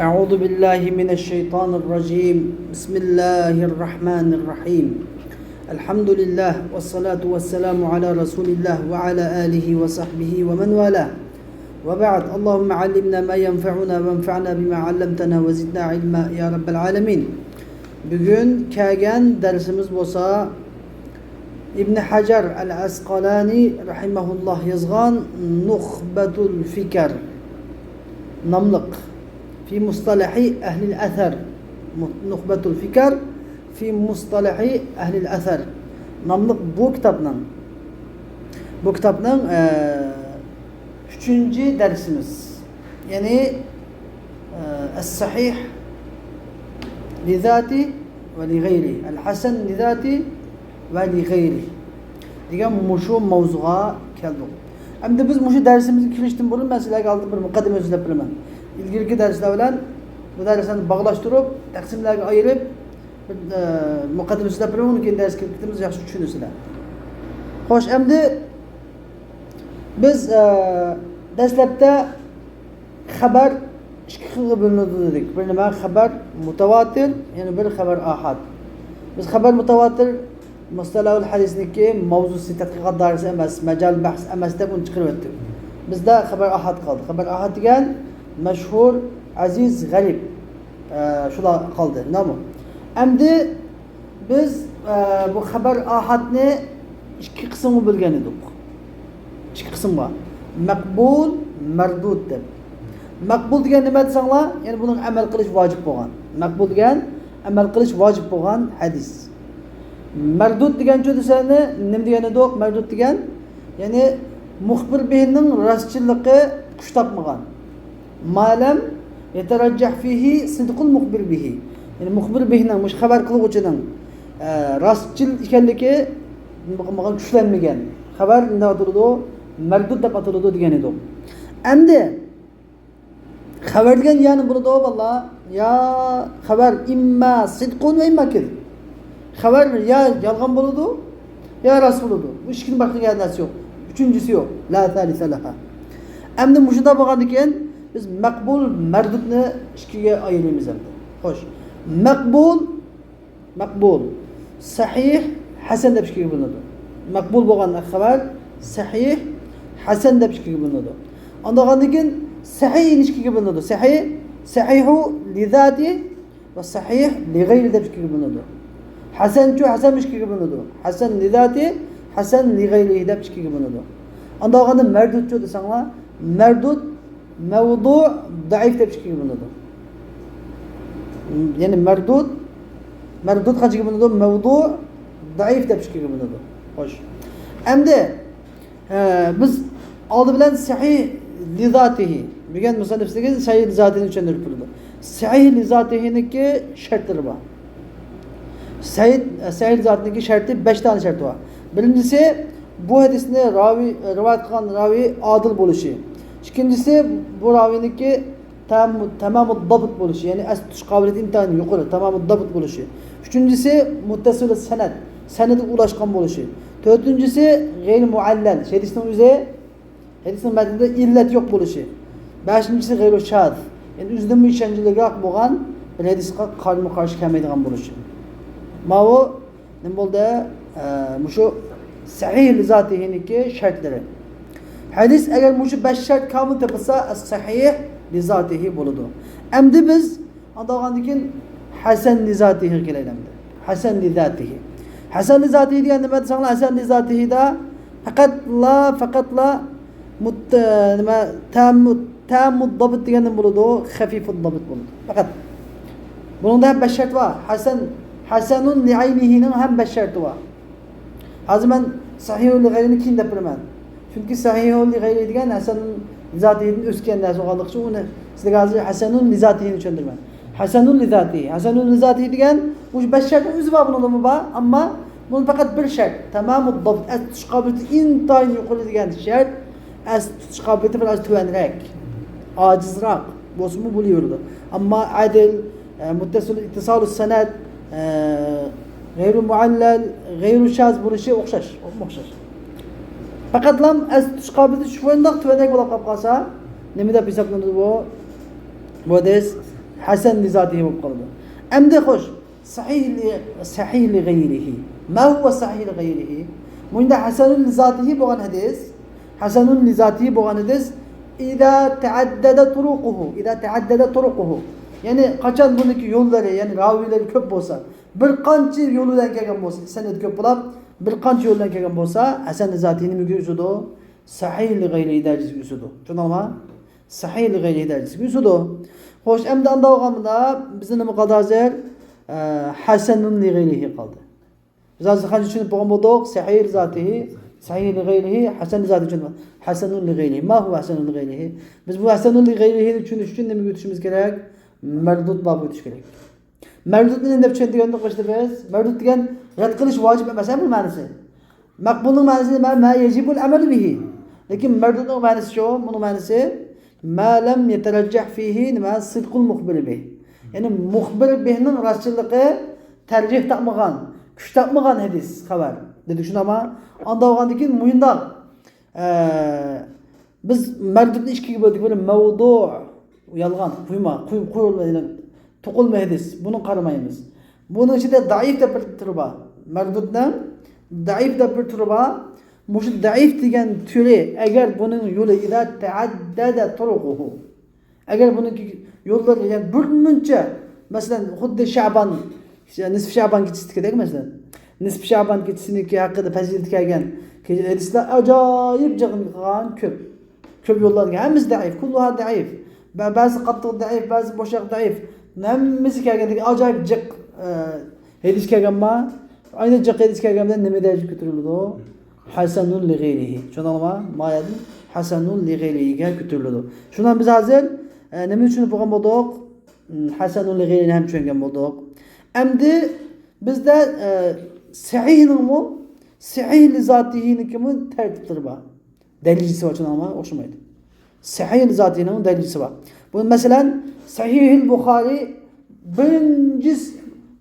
أعوذ بالله من الشيطان الرجيم بسم الله الرحمن الرحيم الحمد لله والصلاة والسلام على رسول الله وعلى آله وصحبه ومن والاه وبعد اللهم علمنا ما ينفعنا وانفعنا بما علمتنا وزدنا علما يا رب العالمين. Bugün kelgan dersimiz bo'lsa İbn Hajar al-Asqalani rahimahullah yazgan Nukhbatul Fikr namliq fi mustalahi ahlil athar. Nukhbatul Fikr fi mustalahi ahlil athar namliq bu kitapның 3. dersimiz. Yani as-sahih لذاتي ولغيره الحسن لذاتي ولغيره degan mushu mavzuga keldik. Endi biz mushu dersimizni kirishdan burun men sizlarga oldin bir muqaddima so'zlab beraman. Ilgirki darslar bilan bu darslarni bog'lashtirib, taqsimlarga ayirib muqaddima so'zlab beraman, undan keyin darsga ketamiz, yaxshi tushunarsizlar. Xo'sh, endi biz dastlabda xabar ikki xilga bo'linadi dedik. Bir nima xabar mutawatir, yani bir xabar ahad. Biz xabar mutawatir mustalahul hadisniki mavzusi tadqiqot darsi emas, majal bahs emas deb uni chiqarib o'tdik. Bizda xabar ahad qoldi. Xabar ahad degan mashhur, aziz, g'arib shular qoldi. Nima? Endi biz bu xabar ahadni ikki qismga bo'lgan edik. Ikki qism bor. Maqbul, mardud deb. Maqbul degan nima desanglar, ya'ni buning amal qilish vojib bo'lgan. Maqbul degan amal qilish vojib bo'lgan hadis. Mardud degan-chi desani nima degani edi? Mardud degan, ya'ni muxbir bihining rostchilligi kuch topmagan. Ma'lam yatarajjah fihi sidqul muxbir bihi. Ya'ni muxbir bihining, mush xabar qiluvchining rostchil ekanligi nima kuchlanmagan. Xabar nima atiladi? Mardud deb atiladi degan edi. Endi xabar degan yani burada valla ya xabar imma sidqun ve imma kizb. Xabar ya yolg'on bo'ladi ya rost bo'ladi. Bu ikkining boshqa narsa yo'q. Uchinchisi yo'q. La salisa laha. Endi mushunda bo'lgandan keyin biz maqbul, mardudni ikkiga ayiramiz endi. Xo'sh. Maqbul, sahih, hasan deb ikkiga bo'linadi. Maqbul bo'lgan xabar sahih, hasan deb ikkiga bo'linadi. Ondan keyin sahih ikkiga bo'linadi. Sahihu li zati va sahih li g'ayri deb ikkiga bo'linadi. Hasan-chu hasan ikkiga bo'linadi. Hasan li zati, hasan li g'ayri deb ikkiga bo'linadi. Ondan mardud-chu desanglar, mardud mavdu' zaif deb ikkiga bo'linadi. Ya'ni mardud qanchaga bo'linadi? Mavdu' zaif deb ikkiga bo'linadi. Xo'sh. Endi biz oldi bilan sahih li zatihi degan musannifning sahih li zatini tushuntirib turdi. Sahih li zatihiniki shartlari bor. Sahih li zatiniki sharti 5 tane şartı var. Birincisi bu hadisni rivayet qilgan ravi adil bo'lishi. İkincisi bu raviniki tamamud dabit bo'lishi, ya'ni as tutush qobiliyati intayin yuqori, tamamud dabit bo'lishi. Üçüncüsü muttasil sanad, sanadi ulashgan bo'lishi. Dördüncüsü g'ayr muallal, hadisning matnida illat yo'q bo'lishi. Beşincisi g'ayru shaz, yani o'zidan ishonchliroq bo'lgan bir hadisga qarshi kelmaydigan bo'lishi. Ma'u nima bo'ldi? Mushu sahih li zatihiniki shartlari. Hadis agar mushu 5 shart kamil topilsa, as-sahih li zatihi bo'ladi. Endi biz andagandan keyin hasan li zatihi kelaylik. Hasan li zatihi. Hasan li zatihi degan nima desanglar, hasan li zatihi da faqat la nima tamud dabit degandan bo'ladi, xafifud dabit bo'ladi. Faqat buningda ham 5 shart bor. Hasanun li aynihining ham 5 sharti bor. Hozir men sahihul li g'ayrini keyin deb beraman. Chunki sahihul li g'ayri degan hasanun zatihining o'sgan narsa bo'lganligi uchun uni sizlarga hozir hasanun li zatihini tushuntirman. Hasanun li zatihi degan bu 5 shart o'zi bor buningda bor, ammo bunun faqat bir shart. Tamamud dabit, as-tutush qobiliyati intayin yuqori degan shart. As-tutush qobiliyati biroz tuvanroq, ojizroq bo'lsa-mu bo'laveradi. Ammo adil, muttasil ittisolus sanad, g'ayru muallal, g'ayru shaz bo'lishi o'xshash. Faqat lam as-tutush qobiliyati shundoq tuvanroq bo'lib qolsa, nima deb hisoblanadi bu? Bu hadis hasan li zatihi bo'lib qoldi. Endi xo'sh, sahih li g'ayrihi. Ma huwa sahih li g'ayrihi? Bunda hasanun li zatihi bo'lgan hadis, hasanun li zatihi bo'lgan hadis إذا تعدد طرقه yani qachon buniki yo'llari, ya'ni raviylari ko'p bo'lsa, bir qancha yo'ldan kelgan bo'lsa, sanad ko'p bo'lib, bir qancha yo'ldan kelgan bo'lsa, hasan zatiy nimaga usudu? Sahih li g'ayrihi darajasiga usudu. Tushundingmi? Sahih li g'ayrihi darajasiga usudu. Xo'sh, endi unda bo'lganda bizni nima qoldi hozir? Hasanun li g'ayrihi qoldi. Biz hozir qancha tushunib bo'lgan bo'ldik? Sahih li zatihi, sahih li g'ayrihi, hasan li zatihi tushundik. Hasanun li g'ayrihi. Ma huwa hasanun li g'ayrihi? Biz bu hasanun li g'ayrihi tushunish uchun nimaga o'tishimiz kerak? Mardud babı o'tish kerak. Mardudni deb tushundiganda qo'shdi biz. Mardud degan rad qilish vojib emas, bu ma'nosi. Maqbulning ma'nosi nima? Ma yajibul amal bihi. Lekin mardudning ma'nosi shu, buning ma'nosi ma lam yatarajjah fihi nima sidqul muxbir bihi. Ya'ni muxbir bihining rostchiligi tarjih topmagan, kuch topmagan hadis, xabar. Dedik shunama. Unda bo'lgandan keyin muyindoq biz mardudni ikkiga bo'ldik. Böyle mavdu' yalgan, qo'yilmaydi, to'qilma hadis. Buni qaramaymiz. Buning ichida zaif deb bir turi bor. Marduddan zaif deb bir turi bor. Mush zaif degan turi agar buning yo'li ida ta'addada turuquhu. Agar buning yo'llari yani bir muncha, masalan, xuddi Sha'ban, nisf Sha'ban kechsidek masalan. Nisf Sha'ban kechisiniki haqida fazilat kelgan hadislar ajoyib jig'in qilgan ko'p yo'llarga hammasi zaif, kulluha zaif. Bazı qattiq zaif, bazı bo'shaq zaif. Hammasi kelgandagi ajoyib jiq hadis kelganmi? Ayni jiq hadis kelganda nima darajaga ko'tariladi? Hasanun li g'ayrihi. Tushundingmi? Mayadin hasanun li g'ayrihiga ko'tariladi. Shundan biz hozir nima tushunib bo'lgan bo'ldik? Hasanun li g'ayrihini ham tushungan bo'ldik. Endi bizda sahihninmi, sahih li zatihinikimi tartiblari bor. Dalilisi bor, tushundingmi? O'xshamaydi. Sahih li zatihining dalilisi var. Bu mesela Sahih-i Bukhari birinci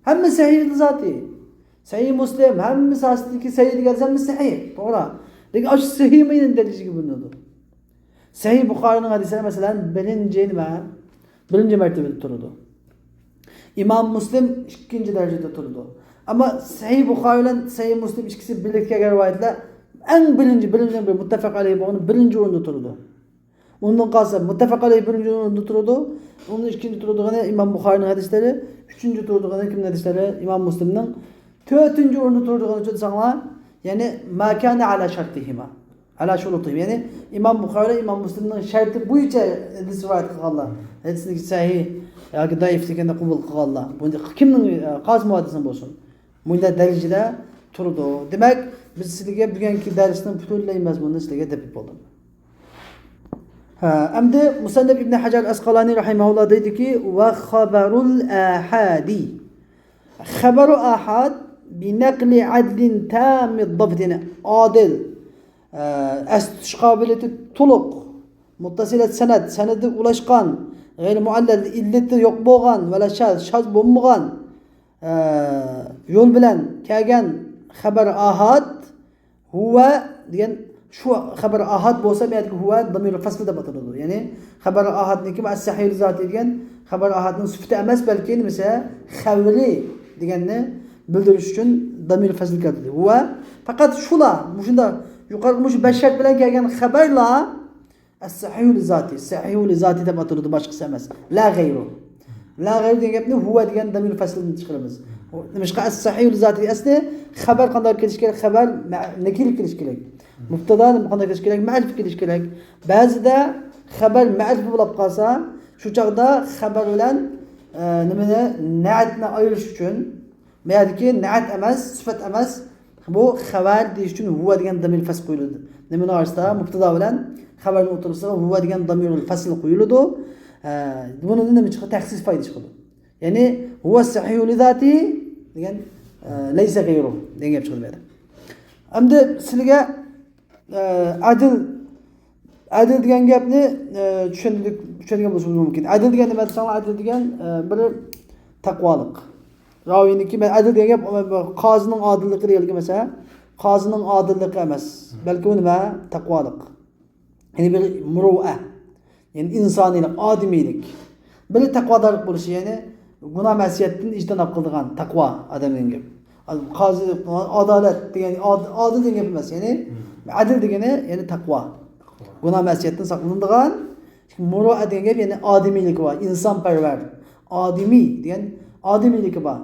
hem sahih li zati. Sahih Muslim hem sahih sahih gelsen hem sahih. Doğru. Lekin aş sahih minin dalilisi gibi bulunuyor. Sahih Bukhari'nin hadisleri mesela birinci mertebede durdu. İmam Muslim ikinci derecede durdu. Ama Sahih Bukhari ile Sahih Muslim ikisi birlikte rivayetler en birinci muttefak aleyhi onun birinci orunda durdu. Ondan kalsa muttefak aleyhi birinci orunda durdu. Onun ikinci durduğuna İmam Bukhari'nin hadisleri, üçüncü durduğuna kimin hadisleri? İmam Muslim'nin dördüncü orunda durduğuna çoğu yani makane ala şartihima. Ala şurutihima. Yani İmam Bukhari İmam Muslim'nin şartı bu içe hadis rivayet kılganlar. Hadisindeki sahih yoki zaif deganda qabul qilganlar. Bunda kimning qazma hadisini bo'lsin. Bunda darajada turdi. Demak, biz sizlarga bugungi darsning butunlay mazmunini sizlarga deb bo'ldim. Endi Musannaf ibn Hajar al-Asqalani rahimahullah deydiki va xabarul ahadi. Xabaru ahad bi naqli adlin tamid dabtini adil astish qobiliyati to'liq muttasilat sanadi ulashgan g'ayr muallal illati yo'q bo'lgan va shaz bo'lmagan yo'l bilan kelgan xabar ahad huwa degan şu xabar ahad bo'lsa, bu yerda huwa damir fasl deb ataladi. Ya'ni xabar ahadniki as-sahih zati degan xabar ahadning sifati emas, balki mesela xavli deganni bildirish uchun damir fasl keladi. Huwa faqat shula, shunda yuqorgi mush bashar bilan kelgan xabarlar as-sahih zati deb ataladi, boshqasi emas. La g'ayru. La g'ayru degan gapni huwa degan damir faslni chiqaramiz. Nimashqa as-sahih zati asli xabar qanday kelish kerak? Xabar nakil kelish kerak. Mubtada qanday kelish kerak? Ma'rif kelish kerak. Ba'zida xabar ma'rif bo'lib qolsa, shu chaqda xabar bilan nimani na'atni ayirish uchun, mayadiki na'at emas, sifat emas, bu xabar deyish uchun huwa degan damir fasl qo'yiladi. Nimani orasida mubtada bilan xabarning o'rtasida huwa degan damir fasl qo'yiladi. Buni nima chiqadi? Taxsis foyda chiqadi. Ya'ni huwa sahih li zati degan laysa ghayru degan gap chiqadi bu yerda. Endi sizlarga adil degan gapni tushunadigan bo'lsangiz mumkin. Adil degan nima desam, adil degan bir taqvolik. Raviyiniki men adil degan gap qozining odilligi deyilgan mesela, qozining odilligi emas, balki u nima? Taqvolik. Ya'ni bir muru'a, ya'ni insoniylik, odamiylik. Biri takvadarlık buluşu yani günah məsiyyətdən ictinab qıldığan takva adamın gibi. Qazı, adalet degen, adil degen emas. Yani adil degeni yani takva. Günah məsiyyətdən saqlanıldığan muruat degen yani adimilik var, insanperver. Adimi degen adimilik var.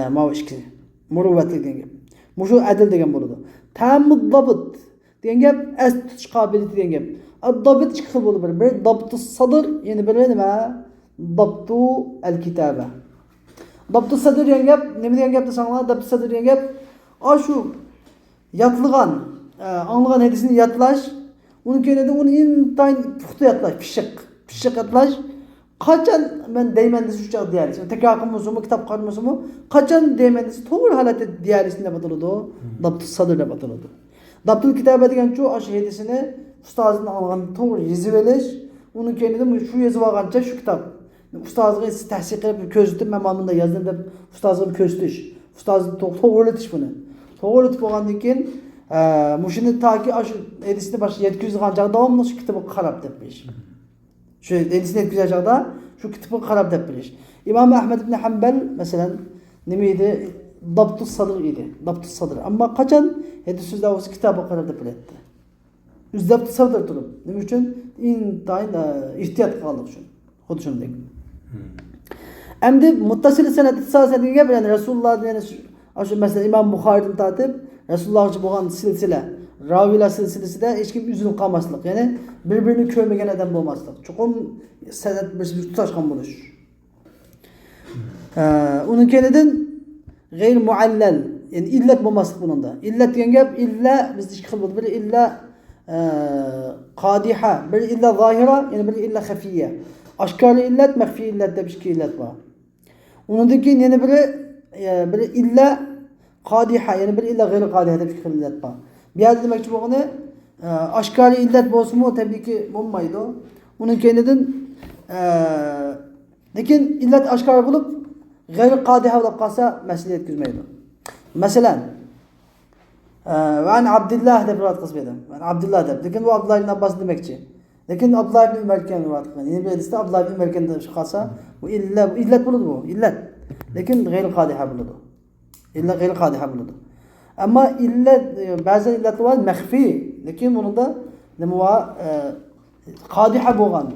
Mavuşki. Muruvatlik degen. Muşu adil degen buludu. Tammud dabıt degen gap as tutish qobiliyati degen gap. Ad-dabit ikki xil bo'lib bir dabtus sadr yani bir nima? Dabtu el-kitabe. Dabtu sadr degan gap, nima degan gap desanglar, dabtu sadr degan gap shu yatılgan, anlagan hadisini yatlash, uni kenede uni intayin puxta yatlash, pishiq yatlash. Qachon men deyman desa shu chaq deyariz. Tekrar qilmasimi, kitob qilmasimi, qachon deyman desa to'g'ri holatda deyariz deb ataladi. Dabtu sadr deb ataladi. Dabtul kitabe degan shu hadisini ustozdan olgan to'g'ri yozib olish, uni kenede shu yozib olgancha shu kitob ustozga tahsiq qilib ko'zitib, men mana bunda yozdim deb ustozga ko'rsatish, ustozni to'g'rilatish buni. To'g'rilitib bo'lgandan keyin mushuni toki shu hadisni boshqa yetkazgan joyda davomli shu kitobga qarab deb berish. Shu hadisni yetkazgan joyda shu kitobga qarab deb berish. İmam Ahmed ibn Hanbal masalan nima edi? Dabtus sadr edi. Dabtus sadr. Ammo qachon hadis so'zlavchi kitobga qarab deb beradi. Dabtus sadr turib. Nima uchun? Intayin ehtiyot qildik uchun. Xuddi shunday. Endi muttasil sanad ittisalsa degan gap yani Rasululloh yani shu masalan Imom Buxoriydan tortib Rasulullohga bo'lgan silsila, ravilar silsilasida hech kim uzilib qolmaslik, ya'ni bir-birini ko'rmagan odam bo'lmaslik. Chuqur sanad bir tutashgan bo'lish. Uni kenidan g'ayr muallal, ya'ni illat bo'lmaslik buningda. Illat degan gap illa bizda ikki xil bo'ladi. Bir illa qadiha, bir illa zohira, ya'ni bir illa xafiya. Aşkarlı illet, mehfi illet de bir iki illet var. Onundan keyin yana biri illa qadiha, yani bir illa g'ayri qadiha de bir iki illet var. Bir yerde demek bo'lgani aşkarlı illet bo'lsa-mu tabii ki bo'lmaydi. Uning keyinidan lekin illet aşkar bo'lib g'ayri qadiha bo'lib qolsa masala yetkazmaydi. Masalan ben Abdullah deb rivoyat qilib berdim. Ben Abdullah deb. Lekin bu Abdullah ibn Abbas demoqchi. Lekin Abdullah ibn Umarkan rivoyat qilgan. Yine bir hadisda Abdullah ibn Umarkan deb chiqsa, bu illat bo'ladi bu, illat. Lekin g'ayri qadiha bo'ladi. Illa g'ayri qadiha bo'ladi. Ammo illat ba'zi illatlar bor maxfi, lekin bunda nima bor? Qadiha bo'lgan.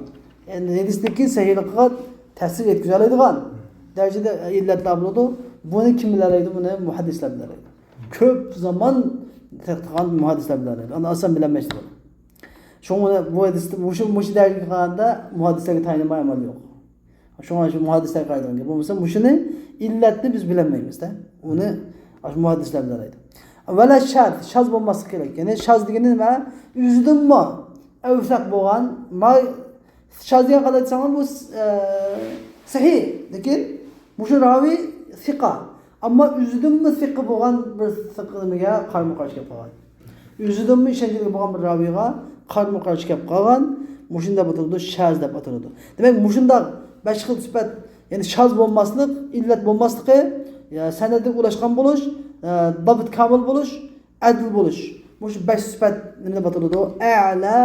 Endi hadisdagi sahihlikqa ta'sir yetkazadigan darajada illatlar bo'ladi. Buni kim bilardi? Buni muhaddislar bilardi. Ko'p zaman tadqiqot muhaddislar bilardi. Uni asan bilinmaydi. Şuna bu hadisde muşu dergi qilganda muhaddislarga tayinlamay amal yo'q. Şuna shu muhaddislar qaydan bu bo'lsa mushuni illatni biz bilmaymiz-da. Uni shu muhaddislar bilardi. Vala shaz bo'lmasi kerak. Ya'ni shaz degani nima? O'zidinmi avsaq bo'lgan, shaz degan qanday desam bu sahih, lekin mushu ravi siqa. Ammo o'zidinmi siqa bo'lgan bir siqimiga qarama-qarshi kelib qolgan. O'zidinmi ishonchli bo'lgan bir raviga qarama-qarshi kelib qolgan, mushunda ataladi, shaz deb ataladi. Demak, mushunda 5 xil sifat, ya'ni shaz bo'lmaslik, illat bo'lmasligi, sanadga ulashgan bo'lish, dabit kamil bo'lish, adl bo'lish. Mush 5 sifat nima deb ataladi? A'la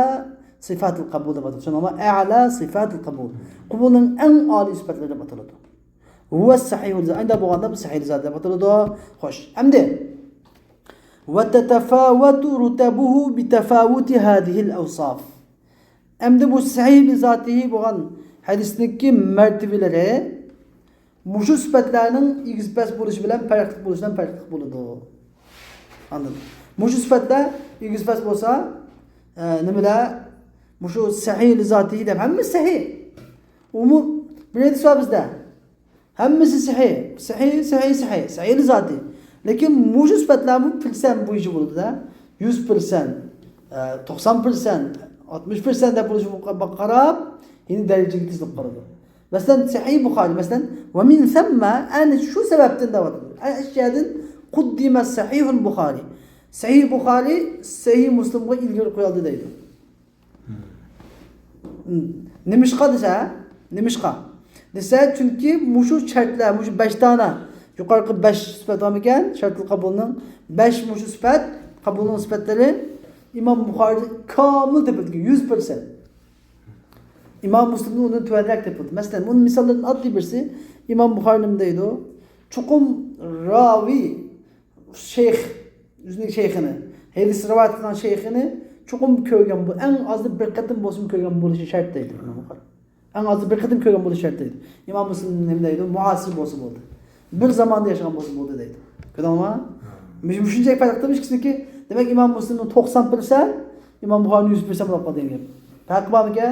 sifatul qabul deb ataladi. Shunoma a'la sifatul qabul. Qabulning eng oliy sifatlari deb ataladi. Huwa sahihul zat. Unda bo'lganda bu sahih zat deb ataladi. Xo'sh. Endi وتتفاوت رتبه بتفاوت هذه الأوصاف. Endi bu sahih zatihi bo'lgan hadisniki mertebeleri mushu sifatlarning egizpas bo'lishi bilan farqli bo'lishidan farqli bo'ladi. Anladın? Mushu sifatlar egizpas bo'lsa, nimalar? Mushu sahih zatihi deb hammasi sahih. Umum bir hadis var bizda. Hammasi sahih. Sahih zati. Lekin mushu sifatlarni filsan bo'yicha bo'ladi-da. 100%, 90%, 60% deb bo'lishiga qarab, endi darajaga tizilib qoladi. Masalan, Sahih Buxoriy, masalan, va min thamma ana shu sababdan davatdi. Ashyadan quddima Sahih Buxoriy. Sahih Buxoriy Sahih Muslimga ilgari qo'yildi deydi. Nimishqa desa, desa chunki mushu shartlar, mushu 5 dona yuqorqi 5 sifat ham ekan, shartli qabulning 5 mushu sifat, qabulning sifatlari İmam Buxoriy komil deb aytgan 100%. İmam Müslim'de onu tüvenrak yapıldı. Mesela bunun misallarının adlı birisi İmam Bukhari'nin o. Çukum ravi şeyh, üzünün şeyhini, hadis rivayet kılan şeyhini çukum köygen bu. En azı bir kadın bolsun köygen buluşu şarttaydı İmam Bukhari. En azı bir kadın köygen buluşu şarttaydı. İmam Müslim'in nemdeydi, muasir bolsun oldu. Bir zamanda yaşayan bolsun oldu deydi. Kadama düşünecek farklımış ki demek İmam Müslim'in 90%, İmam Bukhari'nin 100% bırakmadığı gibi. Farkı var mı ki?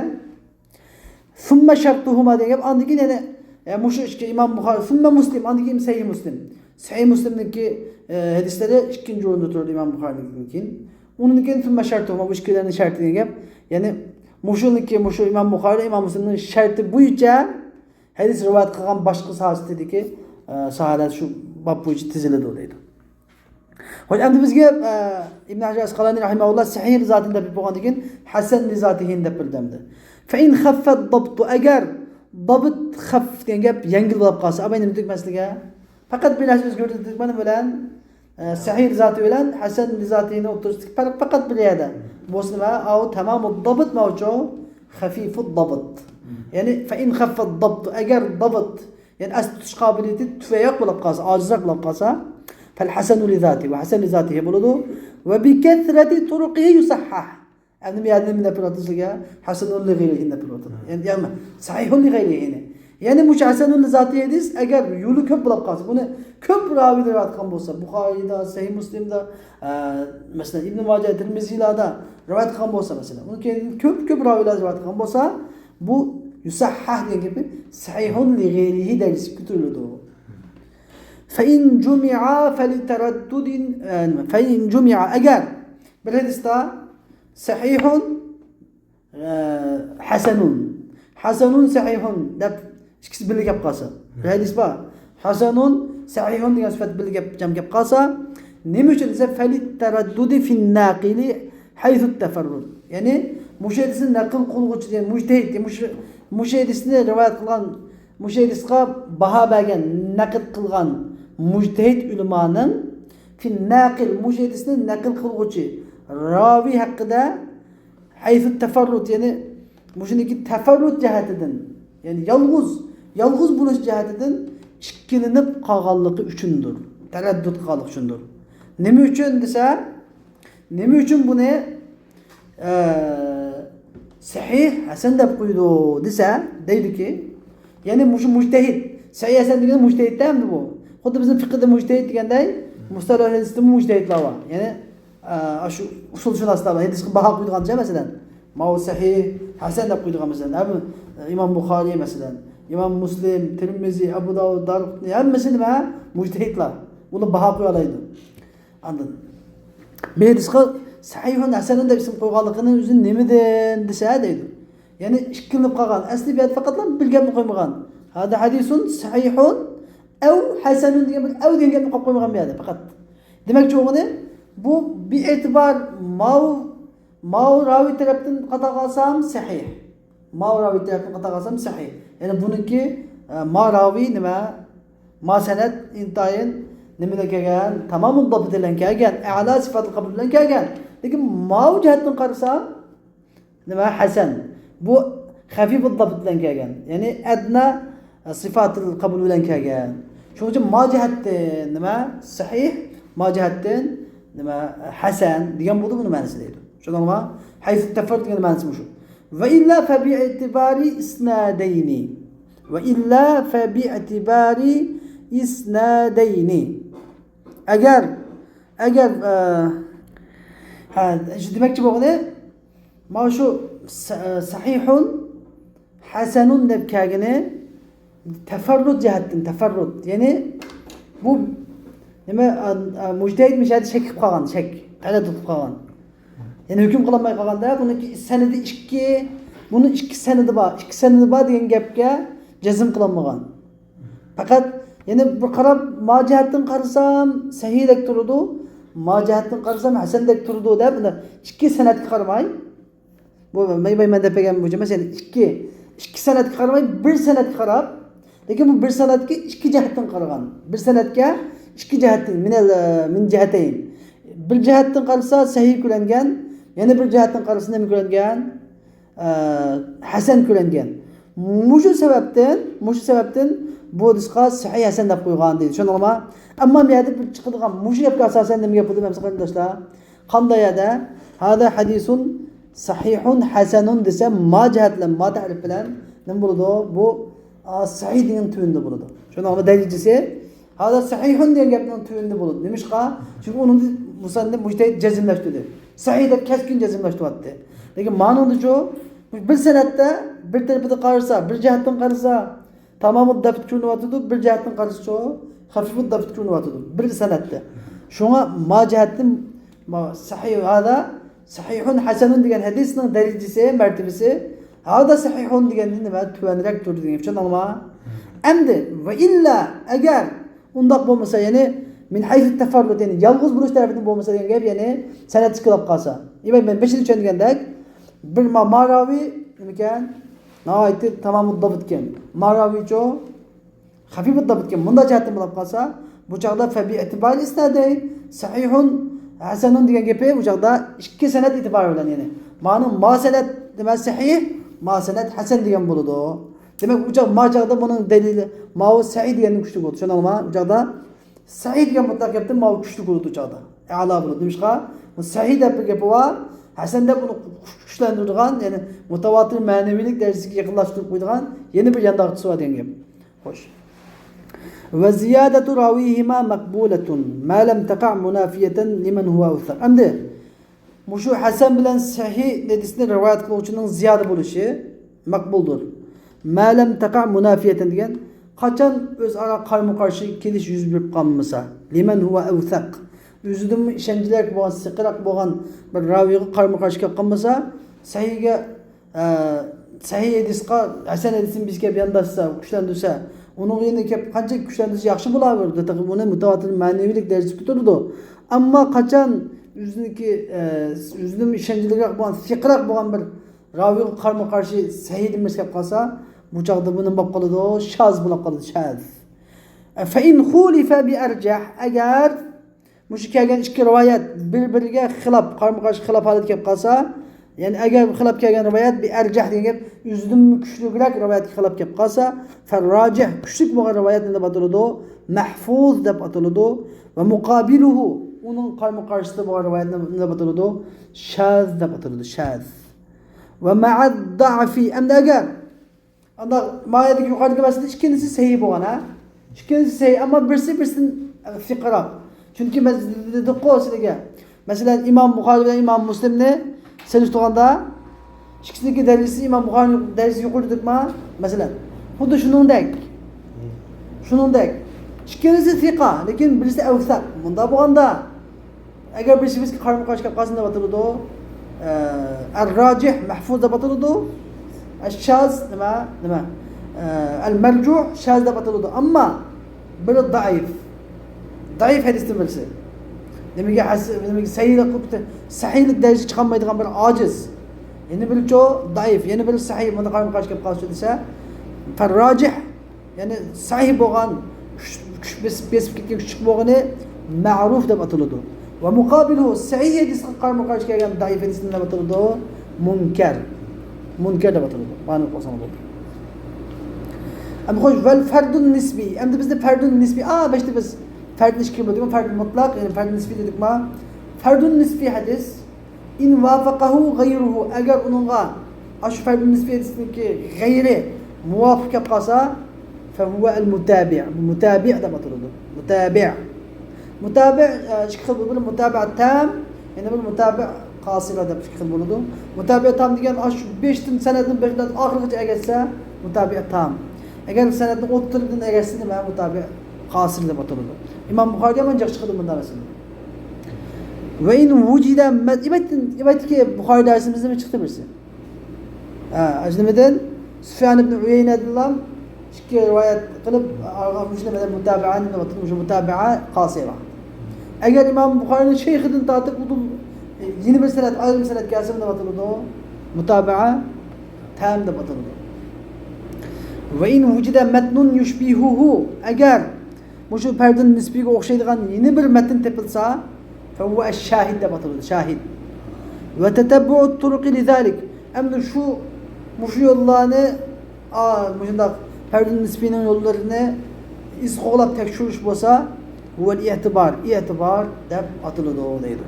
Sümme şartuhuma diye andaki ne muşu işte İmam Bukhari sümme Müslim andaki Sahih Müslim. Sahih Müslim'deki hadisleri ikinci orunda oturdu İmam Bukhari'nin. Onunki sümme şartuhuma bu işkilerin şartı diye. Yani muşu İmam Bukhari İmam Müslim'in şartı boyunca hadis rivayet kılgan başka sahabe dedi ki sahabeler şu bab boyunca tiziledi olaydı. Hoş endi bizga İbn Hajar Asqalani rahimahullah sahih zatında bir bo'lgan degan hasan li zatihi deb bildimdi. Fa in khaffa ad-dabt agar dabt khaf degan gap yengil bo'lib qolsa, abay nima tegmasliga? Faqat bir narsa o'zgartirdik mana bilan sahih zati bilan hasan li zatini o'tirdik. Faqat bir yerda. Bo'lsa au tamam ad-dabt mavju khafif ad-dabt. Yani fa in khaffa ad-dabt agar dabt yani asl tutish qobiliyati tufayaq bo'lib qolsa, ojizroq bo'lib qolsa فالحسن لذاته وحسن لذاته بلده وبكثرة طرقه يصحح يعني من البروتوسيا حسن لغيره هنا بروتو يعني صحيح لغيره هنا يعني مش حسن لذاته ديس اگر يولو كب بلقاس bunu köp ravi rivayet kan bolsa Bukhari'da Sahih Müslim'de mesela İbn Majah Tirmizi'lerde rivayet kan bolsa mesela bunu köp raviler rivayet kan bolsa bu yusahhah diye gibi sahihun li gayrihi dersi kütürlüdür. فإن جمع فلتردد فإن جمع أجر بالحديث صحيح حسن صحيح ده إيش باللي جاب قاسا بالحديث حسن صحيح دي صفات باللي جاب قاسا نمشي إذا فلتردد في الناقل حيث التفرد يعني مشاهدس النقل قلقش مجتهد مشاهدسني رواية قلان مشاهدسقا بها باgan نقد قلغان mujtehid ulamoning fi naqil mujtehidisini naql qilguvchi ravi haqida haythu tafarrut yani mushuniki tafarrut jihatidan yani yolg'iz bo'lish jihatidan ikkilinib qolganligi uchundir. Taraddud qolganligi uchundir. Nima uchun desa, nima uchun buni sahih hasan deb qo'ydi desa, deydiki, ya'ni mujtehid, sahih hasan degan mujtehidda hamda bu. Xuddi bizim fiqhda mujtehid deganday, mustalah hadisda mujtehidlar bor. Ya'ni shu usulshunoslar hadisga baho qo'ygancha masalan, Ma'u sahih, hasan deb qo'ygan masalan, İmam Bukhari masalan, İmam Muslim, Tirmizi, Abu Dawud, Darqutni hammasi nima? Mujtehidlar. Ular baho qo'ya oladi. Anladın? Bu hadisga sahihun hasanun deb ism qo'yganligini o'zi nimadan desa deydi. Ya'ni ikkilinib qolgan. Asli bu faqat bilgan qo'ymagan. Hada hadisun sahihun أو حسن أو دين قبل مغمي هذا فقط. دمك شو غني؟ بو باعتبار ما راوي تربتن قطع قسم صحيح. ما راوي تربتن قطع قسم صحيح. يعني بونكي ما راوي ما سند انتاين نمنا كان تمام الضبط لن كان أعلى صفات القبول لن كان. لكن ما وجهت قرصة حسن. بو خفيف الضبط لن كان. يعني أدنى صفات القبول لن كان. شو جم ما جهت صحيح ما جهت حسن ديان بودو من معنى سديدو شو نلغى حيث التفرد من معنى سمشو وإلا فباعتبار إسنادين أجر ايش دمك تبغى ما شو صحيح حسن نبكاجنه teferrut cihetten teferrut yani bu nima mujtehid mishadi shak qolgan shak taraddud qolgan yani hukm qilolmay qolganda buniki sanadi buni ikki sanadi bor degan gapga jazm qilolmagan faqat yani bir qarab mojihatdan qarasam sahiydek turdi mojihatdan qarasam hasandek turdi deb ikki sanatga qaramay bu men deb degan bu masalan ikki sanatga qaramay bir sanatga qarab lekin bu bir sanatga ikki jihatdan qaragan. Bir sanatga ikki jihatdan min jihatayn. Bir jihatdan qarasa sahih ko'rlangan, yana bir jihatdan qarasa nima ko'rlangan? hasan ko'rlangan. Mushu sababdan bu hadisga sahih hasan deb qo'ygan deydi. Tushundingmi? Ammo bu yerda chiqadigan mushu gapga asosan nima gap bo'ldi men qarindoshlar? Qanday eda? Hada hadisun sahihun hasanun desa ma jihatlan ma ta'rif bilan nima bo'ladi? Bu sahih degan tuvindi bo'ladi. Tushundingmi? Dalilchisi hada sahihun degan gapning tuvindi bo'ladi. Nimishqa? Chunki uni musannif mujtahid jazmlashtirdi. Sahih deb keskin jazmlashtiryapti. Lekin ma'noda shu bir sanatda bir tarafida qarasa, bir jihatdan qarasa tamomud dabt ko'rinyapti, bir jihatdan qarasa shu xafifud dabt ko'rinyapti. Bir sanatda. Shunga ma jihatdan sahih hada sahihun hasanun degan hadisning darajasi, martabasi hada sahihun deganni nima tuvanroq turdi degan. Tushundingmi? Endi va illa agar undaq bo'lmasa, ya'ni min hayf tafarrud, ya'ni yolg'iz bo'lish tarafidan bo'lmasa degan gap, ya'ni sanat chiqib qolsa. Men 5 yil tushungandek bir maravi ekan, aytdi tamomud dabt ekan. Maravicho xafifud dabt ekan. Bunda jihatdan bo'lib qolsa, bu chaqda fa bi i'tibor istadi sahihun hasanun degan gapi bu chaqda ikki sanat e'tibori bilan, ya'ni ma'lum ma sanat demak sahih, ma sanat hasan degan bo'ladi. Demak bu chaqda buning dalili ma sahih deganning kuchli bo'ladi. Tushundingmi? Bu chaqda sahih degan mutlaq gapdan ma kuchli bo'ladi bu chaqda. A'lo bo'ladi. Nimishqa? Bu sahih deb bir gapi bor. Hasan deb uni kuchlantirgan, ya'ni mutawatir ma'naviylik darajasiga yaqinlashtirib qo'ygan yana bir yandaqchisi bor degan gap. Xo'sh. Va ziyadatu rawihima maqbulatun ma lam taqa' munafiyatan liman huwa awthaq. Endi mushu hasan bilan sahih hadisni rivoyat qiluvchining ziyoda bo'lishi maqbuldir. Ma lam taqa' munafiyatan degan qachon o'zaro qarama-qarshi kelish yuz berib qolmasa, liman huwa awthaq. O'zidan ishonchliroq bo'lgan, siqroq bo'lgan bir raviga qarama-qarshi kelib qolmasa, sahihga sahih hadisga hasan hadisni bizga yondashsa, kuchlantirsa, uning yana kelib qancha kuchlantirsa yaxshi bo'laverdi. Buni mutawatir ma'naviylik darajasiga ko'tardi. Ammo qachon o'zidan ishonchliroq bo'lgan, siqroq bo'lgan bir raviga qarama-qarshi sahih demas kelib qolsa, bu chaqda buni bo'lib qoladi, shaz bo'lib qoladi, shaz. Fa in khulifa bi arjah, agar mush kelgan ikki rivoyat bir-biriga xilof, qarama-qarshi xilof holat kelib qolsa, ya'ni agar xilof kelgan rivoyat bi arjah degan gap o'zidan kuchliroq rivoyatga xilof kelib qolsa, farrajih kuchli bo'lgan rivoyat deb ataladi, mahfuz deb ataladi va muqabiluhu uning qarama-qarshisida bo'lgan rivoyat deb ataladi, shaz deb ataladi, shaz. Va ma'ad da'fi, endi agar anda mayadagi yuqoridagi masala ikkinchisi sahih bo'lgan, ikkinchisi sahih, ammo birsidan fiqroq. Chunki biz dedik-ku sizlarga. Masalan, Imom Buxoriy bilan Imom Muslimni solishtirganda ikkisiniki darajasi Imom Buxoriy darajasi yuqori dedikmi? Masalan, xuddi shuningdek. Ikkinchisi fiqa, lekin birisi avsaq. Bunda bo'lganda agar birisi bizga qarama-qarshi kelib qolsa deb ataladi, ar-rajih mahfuz deb ataladi, ash-shaz nima? Al-marjuh shaz deb ataladi. Ammo biri zaif. Zaif hadisdan birisi. Nimaga sahihlik darajasiga chiqolmaydigan bir ojiz. Yana biricho zaif, yana biri sahih, bunda qarama-qarshi kelib qolsa desa, farrajih, ya'ni sahih bo'lgan, kuch besib ketgan kuch bo'lgani ma'ruf deb ataladi. Va muqabiluhu sahih hadisga qarama-qarshi kelgan zaif hadisni deb ataladi, munkar. Munkar deb ataladi. Ma'lum bo'lsa bo'ladi. Endi xo'sh, val fardun nisbi. Endi bizda fardun nisbi, başta biz fard ishki bo'ldik, fard mutlaq, ya'ni fard nisbi dedikmi? Fardun nisbi hadis in wafaqahu ghayruhu, agar uningga shu fardun nisbi hadisniki g'ayri muvofiq kelib qolsa, fa huwa al-mutabi'. Mutabi' deb ataladi. Mutabi' ikki xil bo'ladi. Mutabi' tam, yana bir mutabi' qasira deb ikki xil bo'ladi. Mutabi' tam degan shu 5 tan sanatning biridan oxirigacha agarsa mutabi' tam. Agar sanatning o'rtasidan agarsa nima mutabi' qasir deb ataladi. Imom Buxoriy ham ancha chiqadi bundan masalan. Va in wujida ibatki Buxoriy darsimizda nima chiqdi birisi? Ajnimidan Sufyan ibn Uyaynadan ikki rivoyat qilib Muslimdan mutabi'ani deb ataladi. Shu mutabi'a qasira. Agar Imom Buxoriy shayxidan tortib yeni bir sanat, ayrı bir sanat kelsa deb ataladi. Mutabi'a tam deb ataladi. Va in wujida matnun yushbihuhu, agar mushu fardun nisbiga o'xshaydigan yeni bir matn topilsa, fa huwa ash-shahid deb ataladi, shahid. Va tatabbu'u turuqi lidalik, Hem de şu yollarını muşundaq ferdin nisbinin yollarını iz qo'llab tekshirish bo'lsa, huval i'tibar deb atılı da olaydı.